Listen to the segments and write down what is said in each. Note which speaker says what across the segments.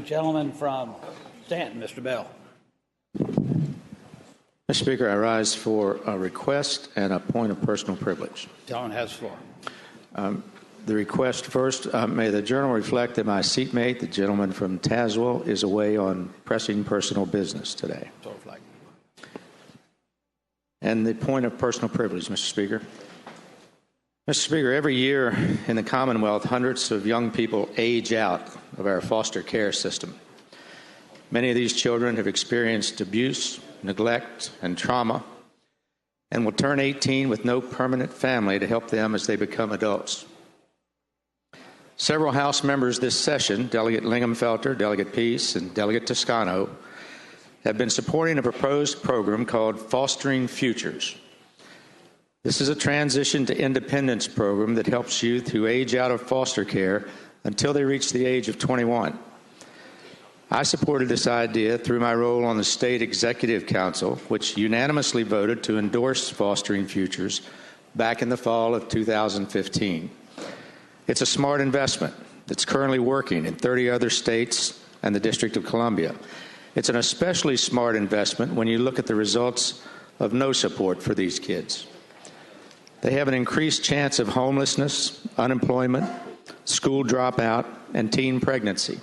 Speaker 1: Gentleman from Stanton, Mr. Bell.
Speaker 2: Mr. Speaker, I rise for a request and a point of personal privilege.
Speaker 1: Gentleman has the floor.
Speaker 2: The request first, may the journal reflect that my seatmate, the gentleman from Tazewell, is away on pressing personal business today. And the point of personal privilege, Mr. Speaker. Mr. Speaker, every year in the Commonwealth, hundreds of young people age out of our foster care system. Many of these children have experienced abuse, neglect, and trauma, and will turn 18 with no permanent family to help them as they become adults. Several House members this session, Delegate Linghamfelter, Delegate Peace, and Delegate Toscano, have been supporting a proposed program called Fostering Futures. This is a transition to independence program that helps youth who age out of foster care until they reach the age of 21. I supported this idea through my role on the State Executive Council, which unanimously voted to endorse Fostering Futures back in the fall of 2015. It's a smart investment that's currently working in 30 other states and the District of Columbia. It's an especially smart investment when you look at the results of no support for these kids. They have an increased chance of homelessness, unemployment, school dropout, and teen pregnancy.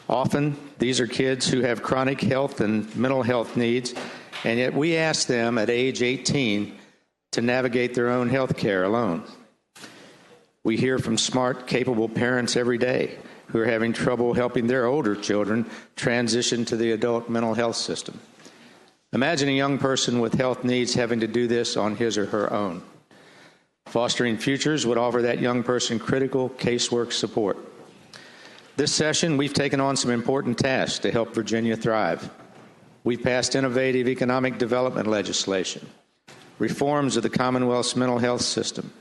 Speaker 2: Often, these are kids who have chronic health and mental health needs, and yet we ask them at age 18 to navigate their own health care alone. We hear from smart, capable parents every day who are having trouble helping their older children transition to the adult mental health system. Imagine a young person with health needs having to do this on his or her own. Fostering Futures would offer that young person critical casework support. This session, we've taken on some important tasks to help Virginia thrive. We've passed innovative economic development legislation, reforms of the Commonwealth's mental health system,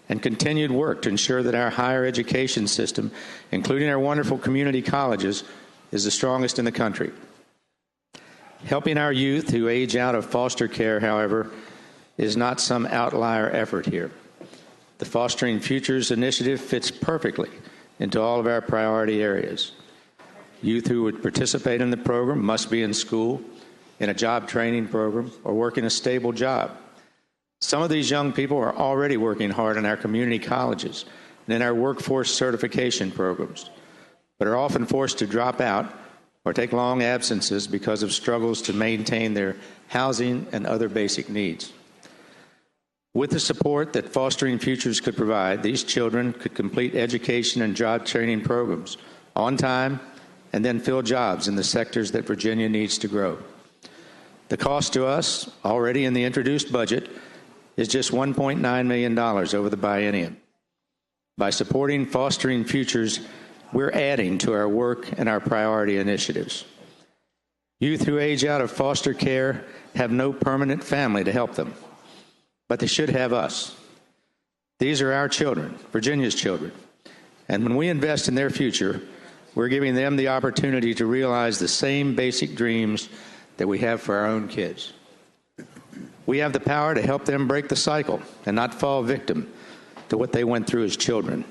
Speaker 2: and continued work to ensure that our higher education system, including our wonderful community colleges, is the strongest in the country. Helping our youth who age out of foster care, however, is not some outlier effort here. The Fostering Futures initiative fits perfectly into all of our priority areas. Youth who would participate in the program must be in school, in a job training program, or working a stable job. Some of these young people are already working hard in our community colleges and in our workforce certification programs, but are often forced to drop out or take long absences because of struggles to maintain their housing and other basic needs. With the support that Fostering Futures could provide, these children could complete education and job training programs on time and then fill jobs in the sectors that Virginia needs to grow. The cost to us, already in the introduced budget, is just $1.9 million over the biennium. By supporting Fostering Futures, we're adding to our work and our priority initiatives. Youth who age out of foster care have no permanent family to help them, but they should have us. These are our children, Virginia's children, and when we invest in their future, we're giving them the opportunity to realize the same basic dreams that we have for our own kids. We have the power to help them break the cycle and not fall victim to what they went through as children.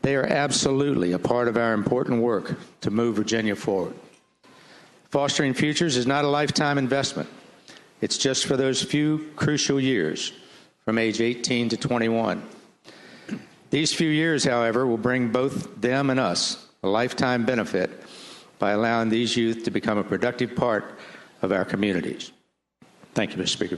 Speaker 2: They are absolutely a part of our important work to move Virginia forward. Fostering Futures is not a lifetime investment. It's just for those few crucial years from age 18 to 21. These few years, however, will bring both them and us a lifetime benefit by allowing these youth to become a productive part of our communities. Thank you, Mr. Speaker.